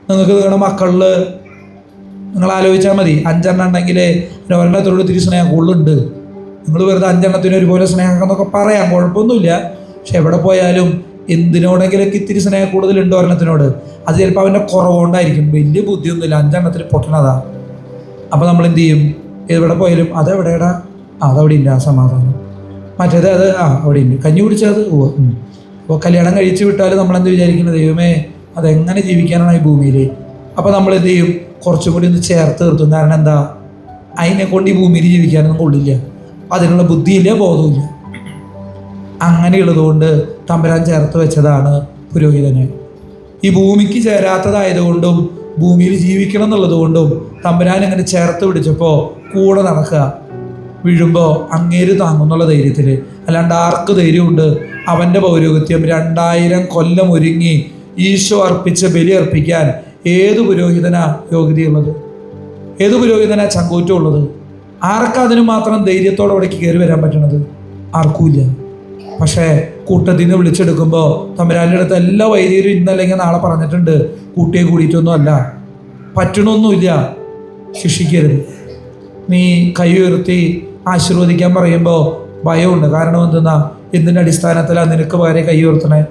നിങ്ങൾക്ക് നിങ്ങളുടെ മക്കളിൽ നിങ്ങൾ ആലോചിച്ചാൽ മതി. 5 എണ്ണം ഉണ്ടെങ്കിൽ ഒരെണ്ണത്തിനോട് ഇത്തിരി സ്നേഹം കൂടുതലുണ്ട്. നിങ്ങൾ വെറുതെ 5 എണ്ണത്തിന് ഒരുപോലെ സ്നേഹം എന്നൊക്കെ പറയാം, കുഴപ്പമൊന്നുമില്ല. പക്ഷെ എവിടെ പോയാലും എന്തിനോടെങ്കിലൊക്കെ ഇത്തിരി സ്നേഹം കൂടുതലുണ്ട് ഒരെണ്ണത്തിനോട്. അത് ചിലപ്പോൾ അവൻ്റെ കുറവുകൊണ്ടായിരിക്കും. വലിയ ബുദ്ധിയൊന്നുമില്ല, 5 എണ്ണത്തിൽ പൊട്ടണതാ. അപ്പോൾ നമ്മൾ എന്ത് ചെയ്യും? എവിടെ പോയാലും അതെവിടെയാടാ, അതവിടെ ഇല്ല, സമാധാനം. മറ്റേത് അത് അവിടെ ഉണ്ട്, കഞ്ഞി കുടിച്ചത് അപ്പോൾ കല്യാണം കഴിച്ച് വിട്ടാൽ നമ്മളെന്ത് വിചാരിക്കുന്നത്? ദൈവമേ, അതെങ്ങനെ ജീവിക്കാനാണ് ഈ ഭൂമിയിൽ? അപ്പോൾ നമ്മൾ എന്ത് ചെയ്യും? കുറച്ചും കൂടി ഒന്ന് ചേർത്ത് നിർത്തും. കാരണം എന്താ? അതിനെ കൊണ്ട് ഈ ഭൂമിയിൽ ജീവിക്കാനൊന്നും കൊള്ളില്ല, അതിനുള്ള ബുദ്ധിയില്ല, ബോധമില്ല. അങ്ങനെയുള്ളതുകൊണ്ട് തമ്പുരാൻ ചേർത്ത് വെച്ചതാണ് പുരോഹിതനെ. ഈ ഭൂമിക്ക് ചേരാത്തതായതുകൊണ്ടും ഭൂമിയിൽ ജീവിക്കണം എന്നുള്ളതുകൊണ്ടും തമ്പുരാൻ ഇങ്ങനെ ചേർത്ത് പിടിച്ചപ്പോൾ കൂടെ നടക്കുക. വീഴുമ്പോൾ അങ്ങേര് താങ്ങുന്നുള്ള ധൈര്യത്തിൽ. അല്ലാണ്ട് ആർക്ക് ധൈര്യമുണ്ട് അവൻ്റെ പൗരോഹിത്യം 2000 കൊല്ലം ഒരുങ്ങി ഈശോ അർപ്പിച്ച് ബലി അർപ്പിക്കാൻ? ഏത് പുരോഹിതനാ യോഗ്യതയുള്ളത്? ഏത് പുരോഹിതനാ ചങ്കൂറ്റമുള്ളത്? ആർക്കാ അതിന് മാത്രം ധൈര്യത്തോടെ അവിടേക്ക് കയറി വരാൻ പറ്റണത്? ആർക്കുമില്ല. പക്ഷേ കൂട്ടത്തിൽ നിന്ന് വിളിച്ചെടുക്കുമ്പോൾ തമ്പുരാൻ്റെ അടുത്ത് എല്ലാ വൈദികരും ഇന്നല്ലെങ്കിൽ നാളെ പറഞ്ഞിട്ടുണ്ട്, കൂട്ടിയെ കൂടിയിട്ടൊന്നും അല്ല, പറ്റണമൊന്നുമില്ല, ശിക്ഷിക്കരുത്. നീ കൈ ഉയർത്തി ആശീർവദിക്കാൻ പറയുമ്പോൾ ഭയമുണ്ട്. കാരണം എന്തിൻ്റെ അടിസ്ഥാനത്തിലാണ് നിനക്ക് പകരം കൈ ഉയർത്തണേ?